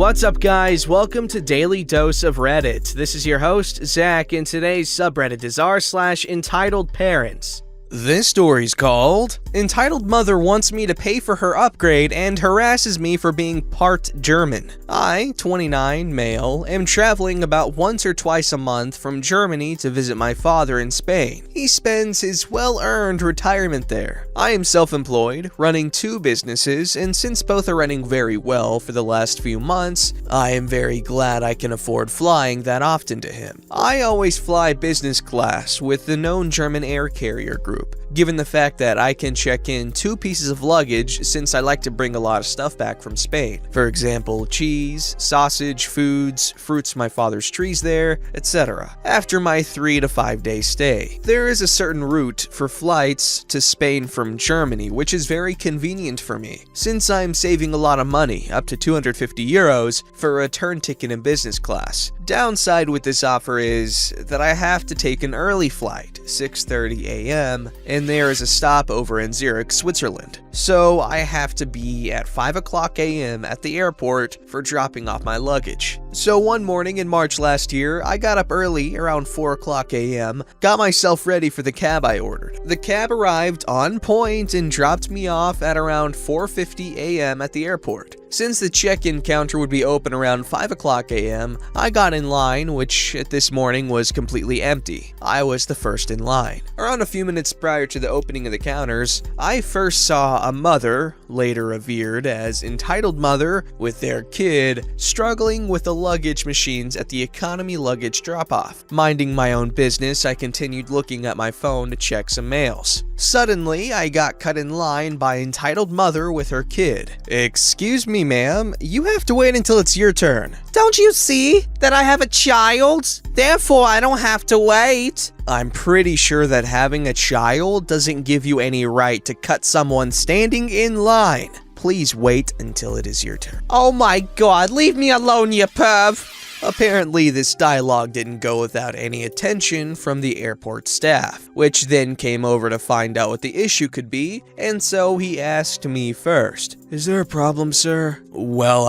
What's up, guys? Welcome to Daily Dose of Reddit. This is your host, Zach, and today's subreddit is r/EntitledParents. This story's called, Entitled Mother Wants Me to Pay for Her Upgrade and Harasses Me for Being Part German. I, 29, male, am traveling about once or twice a month from Germany to visit my father in Spain. He spends his well-earned retirement there. I am self-employed, running 2 businesses, and since both are running very well for the last few months, I am very glad I can afford flying that often to him. I always fly business class with the known German air carrier group, given the fact that I can check in 2 pieces of luggage since I like to bring a lot of stuff back from Spain. For example, cheese, sausage, foods, fruits my father's trees there, etc. After my 3 to 5 day stay. There is a certain route for flights to Spain from Germany, which is very convenient for me, since I'm saving a lot of money, up to 250 euros, for a return ticket in business class. Downside with this offer is that I have to take an early flight, 6:30 a.m., and there is a stopover in Zurich, Switzerland. So I have to be at 5 o'clock a.m. at the airport for dropping off my luggage. So one morning in March last year, I got up early around 4 o'clock a.m., got myself ready for the cab I ordered. The cab arrived on point and dropped me off at around 4:50 a.m. at the airport. Since the check-in counter would be open around 5 o'clock a.m., I got in line, which at this morning was completely empty. I was the first in line. Around a few minutes prior to the opening of the counters, I first saw a mother, later revered as Entitled Mother, with their kid, struggling with the luggage machines at the economy luggage drop-off. Minding my own business, I continued looking at my phone to check some mails. Suddenly, I got cut in line by Entitled Mother with her kid. "Excuse me, ma'am, you have to wait until it's your turn." "Don't you see that I have a child? Therefore, I don't have to wait." I'm pretty sure that having a child doesn't give you any right to cut someone standing in line. Please wait until it is your turn. "Oh my god, leave me alone, you perv." Apparently, this dialogue didn't go without any attention from the airport staff, which then came over to find out what the issue could be, and so he asked me first. "Is there a problem, sir?" Well,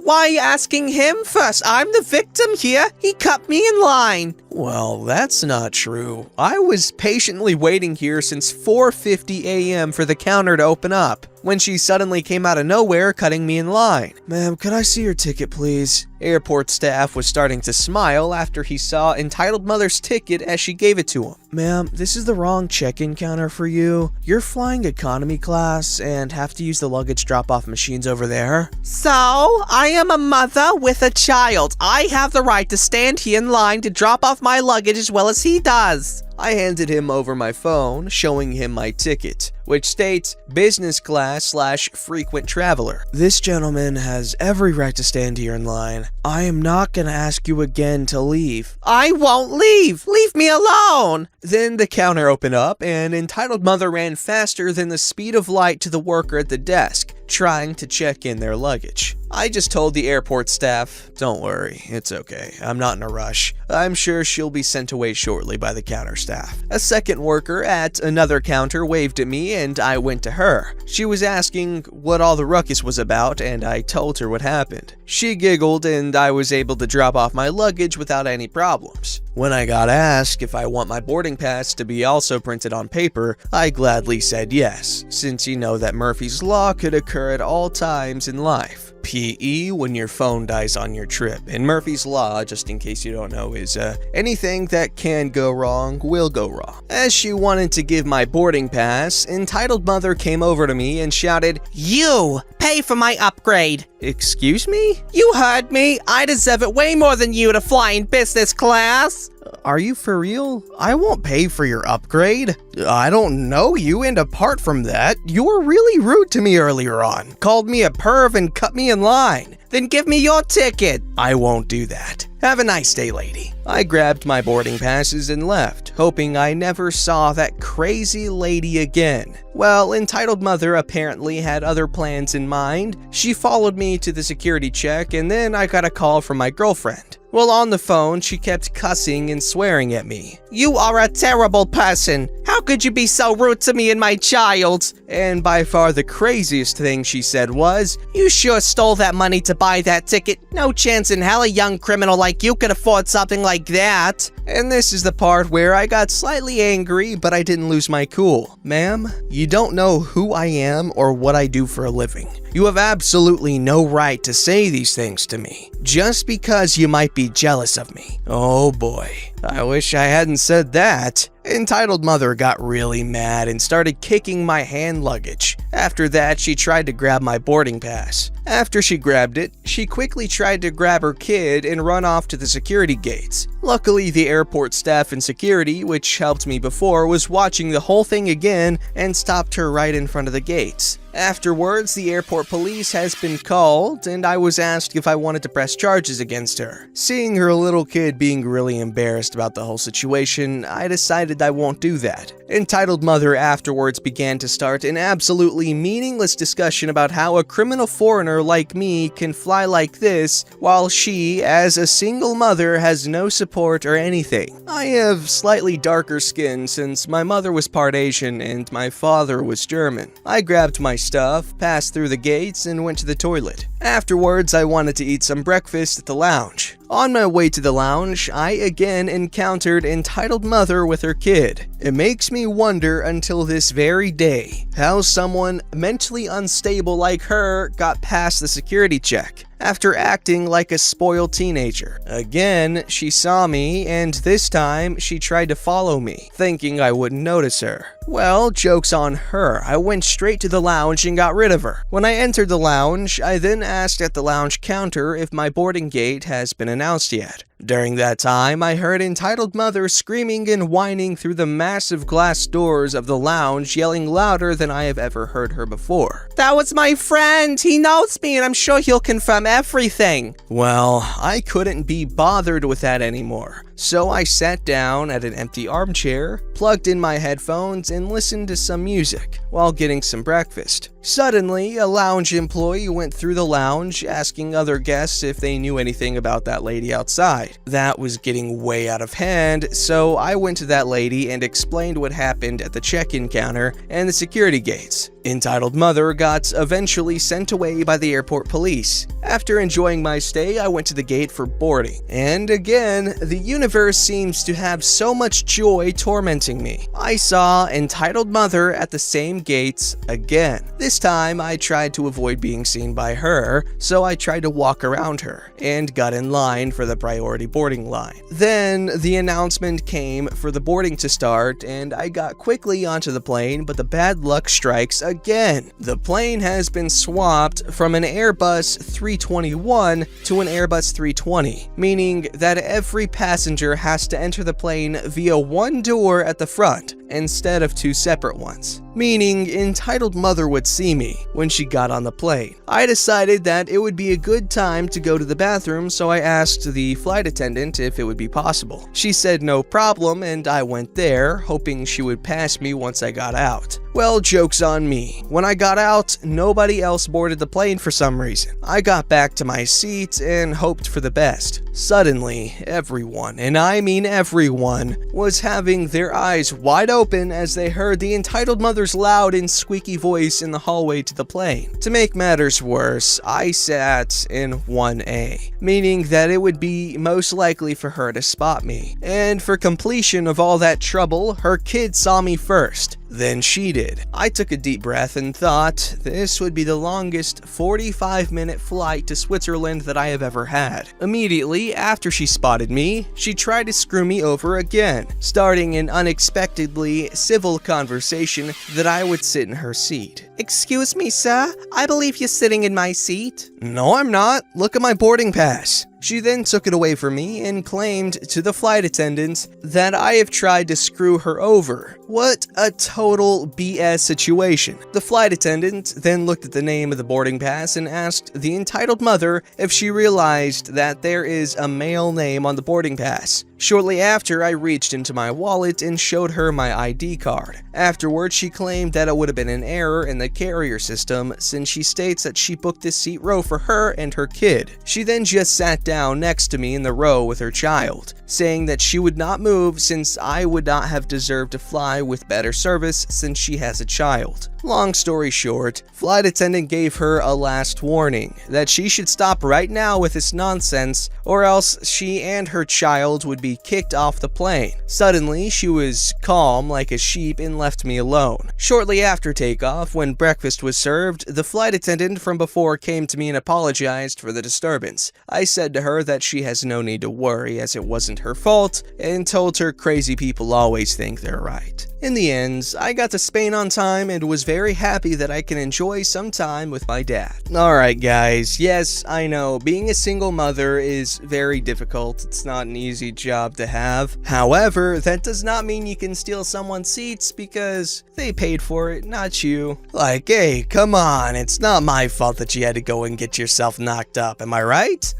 Why are you asking him first? I'm the victim here. He cut me in line. Well, that's not true. I was patiently waiting here since 4:50 a.m. for the counter to open up, when she suddenly came out of nowhere, cutting me in line. "Ma'am, could I see your ticket, please?" Airport staff was starting to smile after he saw Entitled Mother's ticket as she gave it to him. "Ma'am, this is the wrong check-in counter for you. You're flying economy class and have to use the luggage drop-off machines over there." "So, I am a mother with a child. I have the right to stand here in line to drop off my luggage as well as he does." I handed him over my phone, showing him my ticket, which states business class / frequent traveler. "This gentleman has every right to stand here in line. I am not gonna ask you again to leave." "I won't leave. Leave me alone." Then the counter opened up, and Entitled Mother ran faster than the speed of light to the worker at the desk, trying to check in their luggage. I just told the airport staff, "Don't worry, it's okay. I'm not in a rush. I'm sure she'll be sent away shortly by the counter staff." A second worker at another counter waved at me, and I went to her. She was asking what all the ruckus was about, and I told her what happened. She giggled, and I was able to drop off my luggage without any problems. When I got asked if I want my boarding pass to be also printed on paper, I gladly said yes, since you know that Murphy's Law could occur at all times in life. PE, when your phone dies on your trip. And Murphy's Law, just in case you don't know, is anything that can go wrong will go wrong. As she wanted to give my boarding pass, Entitled Mother came over to me and shouted, "You pay for my upgrade." "Excuse me?" "You heard me. I deserve it way more than you to fly in business class." "Are you for real? I won't pay for your upgrade. I don't know you, and apart from that, you were really rude to me earlier on. Called me a perv and cut me in line." "Then give me your ticket." "I won't do that. Have a nice day, lady." I grabbed my boarding passes and left, hoping I never saw that crazy lady again. Well, Entitled Mother apparently had other plans in mind. She followed me to the security check, and then I got a call from my girlfriend. Well, on the phone, she kept cussing and swearing at me. "You are a terrible person. How could you be so rude to me and my child? And by far the craziest thing she said was, You sure stole that money to buy that ticket. No chance in hell a young criminal like you could afford something like that. and this is the part where I got slightly angry, but I didn't lose my cool. Ma'am, you don't know who I am or what I do for a living. You have absolutely no right to say these things to me, just because you might be jealous of me. Oh boy, I wish I hadn't said that. Entitled Mother got really mad and started kicking my hand luggage. After that, she tried to grab my boarding pass. After she grabbed it, she quickly tried to grab her kid and run off to the security gates. Luckily, the airport staff and security, which helped me before, was watching the whole thing again and stopped her right in front of the gates. Afterwards, the airport police has been called, and I was asked if I wanted to press charges against her. Seeing her little kid being really embarrassed about the whole situation, I decided I won't do that. Entitled Mother afterwards began to start an absolutely meaningless discussion about how a criminal foreigner like me can fly like this, while she, as a single mother, has no support or anything. I have slightly darker skin since my mother was part Asian and my father was German. I grabbed my stuff, passed through the gates, and went to the toilet. Afterwards, I wanted to eat some breakfast at the lounge. On my way to the lounge, I again encountered Entitled Mother with her kid. It makes me wonder until this very day how someone mentally unstable like her got past the security check after acting like a spoiled teenager. Again, she saw me, and this time she tried to follow me, thinking I wouldn't notice her. Well, joke's on her. I went straight to the lounge and got rid of her. When I entered the lounge, I then asked at the lounge counter if my boarding gate has been announced yet. During that time, I heard Entitled Mother screaming and whining through the massive glass doors of the lounge, yelling louder than I have ever heard her before. That was my friend. He knows me, and I'm sure he'll confirm everything. Well, I couldn't be bothered with that anymore, so I sat down at an empty armchair, plugged in my headphones, and listened to some music while getting some breakfast. Suddenly, a lounge employee went through the lounge asking other guests if they knew anything about that lady outside. That was getting way out of hand, so I went to that lady and explained what happened at the check-in counter and the security gates. Entitled Mother got eventually sent away by the airport police. After enjoying my stay, I went to the gate for boarding. And again, the universe seems to have so much joy tormenting me. I saw Entitled Mother at the same gates again. This time, I tried to avoid being seen by her, so I tried to walk around her and got in line for the priority boarding line. Then, the announcement came for the boarding to start, and I got quickly onto the plane, but the bad luck strikes again. The plane has been swapped from an Airbus 321 to an Airbus 320, meaning that every passenger has to enter the plane via one door at the front instead of two separate ones, meaning Entitled Mother would see me when she got on the plane. I decided that it would be a good time to go to the bathroom, so I asked the flight attendant if it would be possible. She said no problem, and I went there, hoping she would pass me once I got out. Well, joke's on me. When I got out, nobody else boarded the plane for some reason. I got back to my seat and hoped for the best. Suddenly, everyone, and I mean everyone, was having their eyes wide open as they heard the Entitled Mother's loud and squeaky voice in the hallway to the plane. To make matters worse, I sat in 1A, meaning that it would be most likely for her to spot me. And for completion of all that trouble, her kid saw me first. Then she did. I took a deep breath and thought this would be the longest 45-minute flight to Switzerland that I have ever had. Immediately after she spotted me, she tried to screw me over again, starting an unexpectedly civil conversation that I would sit in her seat. Excuse me, sir. I believe you're sitting in my seat. No, I'm not. Look at my boarding pass. She then took it away from me and claimed to the flight attendant that I have tried to screw her over. What a total BS situation. The flight attendant then looked at the name of the boarding pass and asked the Entitled Mother if she realized that there is a male name on the boarding pass. Shortly after, I reached into my wallet and showed her my ID card. Afterwards, she claimed that it would have been an error in the carrier system since she states that she booked this seat row for her and her kid. She then just sat down next to me in the row with her child, saying that she would not move since I would not have deserved to fly with better service since she has a child. Long story short, flight attendant gave her a last warning that she should stop right now with this nonsense or else she and her child would be kicked off the plane. Suddenly, she was calm like a sheep and left me alone. Shortly after takeoff, when breakfast was served, the flight attendant from before came to me and apologized for the disturbance. I said to her that she has no need to worry as it wasn't her fault and told her crazy people always think they're right. In the end, I got to Spain on time and was very happy that I can enjoy some time with my dad. Alright guys, yes, I know, being a single mother is very difficult. It's not an easy job to have. However, that does not mean you can steal someone's seats because they paid for it, not you. Like, hey, come on, it's not my fault that you had to go and get yourself knocked up, am I right?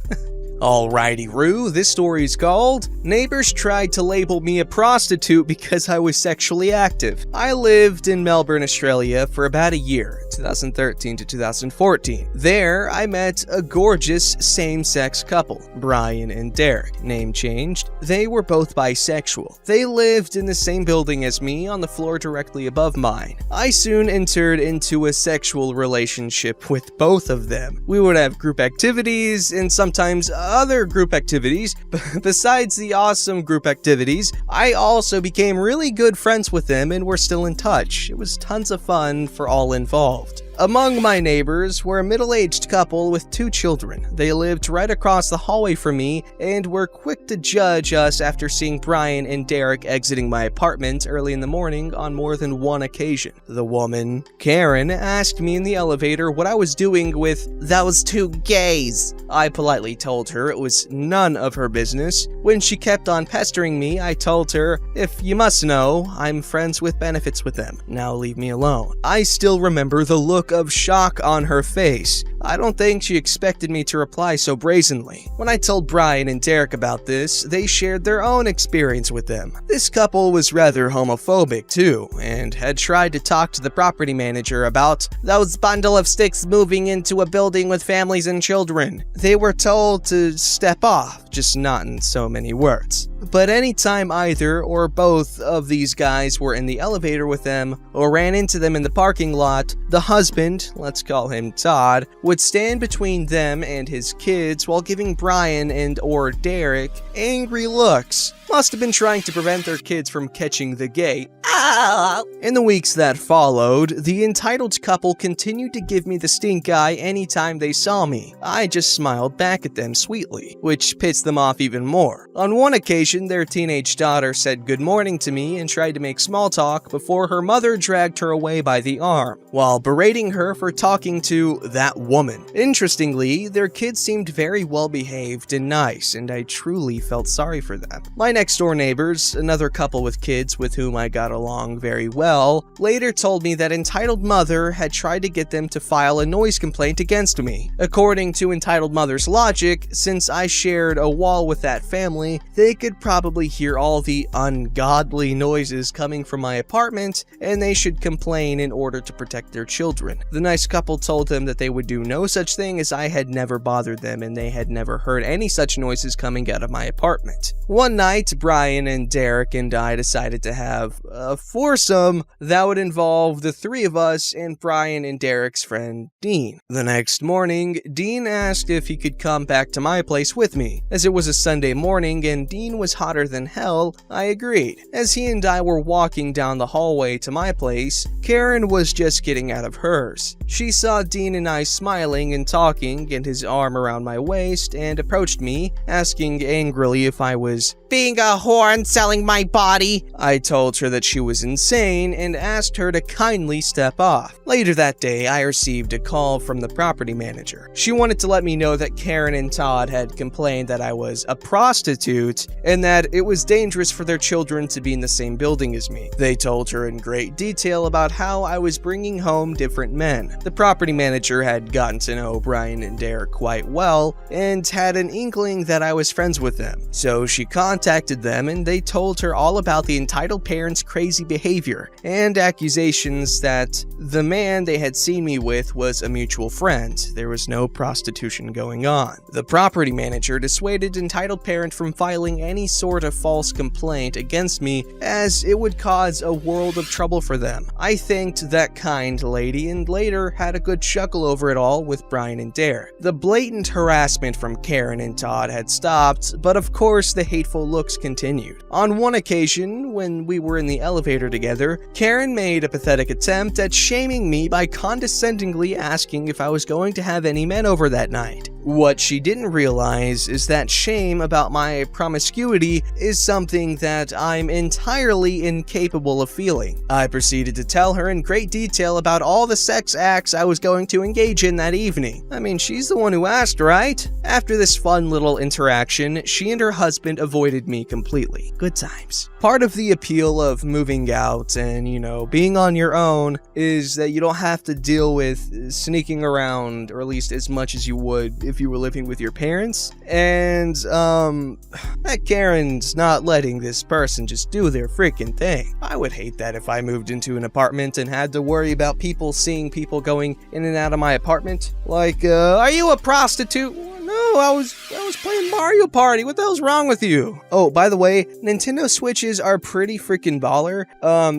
Alrighty, Roo, this story is called Neighbors Tried to Label Me a Prostitute Because I Was Sexually Active. I lived in Melbourne, Australia for about a year, 2013 to 2014. There, I met a gorgeous same-sex couple, Brian and Derek, name changed. They were both bisexual. They lived in the same building as me on the floor directly above mine. I soon entered into a sexual relationship with both of them. We would have group activities and sometimes other group activities. Besides the awesome group activities, I also became really good friends with them and we're still in touch. It was tons of fun for all involved. Among my neighbors were a middle-aged couple with 2 children. They lived right across the hallway from me and were quick to judge us after seeing Brian and Derek exiting my apartment early in the morning on more than one occasion. The woman, Karen, asked me in the elevator what I was doing with those 2 gays. I politely told her it was none of her business. When she kept on pestering me, I told her, if you must know, I'm friends with benefits with them. Now leave me alone. I still remember the look of shock on her face. I don't think she expected me to reply so brazenly. When I told Brian and Derek about this, they shared their own experience with them. This couple was rather homophobic too, and had tried to talk to the property manager about those bundle of sticks moving into a building with families and children. They were told to step off, just not in so many words. But anytime either or both of these guys were in the elevator with them or ran into them in the parking lot, the husband, let's call him Todd, would stand between them and his kids while giving Brian and or Derek angry looks. Must have been trying to prevent their kids from catching the gay. Ah! In the weeks that followed, the entitled couple continued to give me the stink eye anytime they saw me. I just smiled back at them sweetly, which pissed them off even more. On one occasion, their teenage daughter said good morning to me and tried to make small talk before her mother dragged her away by the arm, while berating her for talking to that woman. Interestingly, their kids seemed very well behaved and nice, and I truly felt sorry for them. My next door neighbors, another couple with kids with whom I got along very well, later told me that entitled mother had tried to get them to file a noise complaint against me. According to entitled mother's logic, since I shared a wall with that family, they could probably hear all the ungodly noises coming from my apartment, and they should complain in order to protect their children. The nice couple told them that they would do no such thing as I had never bothered them and they had never heard any such noises coming out of my apartment. One night, Brian and Derek and I decided to have a foursome that would involve the 3 of us and Brian and Derek's friend, Dean. The next morning, Dean asked if he could come back to my place with me. As it was a Sunday morning and Dean was hotter than hell, I agreed. As he and I were walking down the hallway to my place, Karen was just getting out of hers. She saw Dean and I smiling and talking and his arm around my waist and approached me, asking angrily if I was being a whore and selling my body. I told her that she was insane and asked her to kindly step off. Later that day, I received a call from the property manager. She wanted to let me know that Karen and Todd had complained that I was a prostitute and that it was dangerous for their children to be in the same building as me. They told her in great detail about how I was bringing home different men. The property manager had gotten to know Brian and Derek quite well and had an inkling that I was friends with them. So she contacted them and they told her all about the entitled parents' crazy behavior and accusations that the man they had seen me with was a mutual friend. There was no prostitution going on. The property manager dissuaded entitled parent from filing any sort of false complaint against me as it would cause a world of trouble for them. I thanked that kind lady and later had a good chuckle over it all with Brian and Derek. The blatant harassment from Karen and Todd had stopped, but of course the hateful looks continued. On one occasion, when we were in the elevator together, Karen made a pathetic attempt at shaming me by condescendingly asking if I was going to have any men over that night. What she didn't realize is that shame about my promiscuity is something that I'm entirely incapable of feeling. I proceeded to tell her in great detail about all the sex acts I was going to engage in that evening. I mean, she's the one who asked, right? After this fun little interaction, she and her husband avoided me completely. Good times. Part of the appeal of moving out and, being on your own is that you don't have to deal with sneaking around, or at least as much as you would if you were living with your parents. And, that Karen's not letting this person just do their freaking thing. I would hate that if I moved into an apartment and had to worry about people seeing people going in and out of my apartment. Like, are you a prostitute? No, I was playing Mario Party. What the hell's wrong with you? Oh, by the way, Nintendo Switches are pretty freaking baller.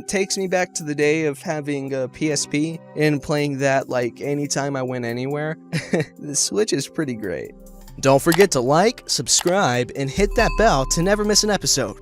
Takes me back to the day of having a PSP and playing that like anytime I went anywhere. The Switch is pretty great. Don't forget to like, subscribe, and hit that bell to never miss an episode.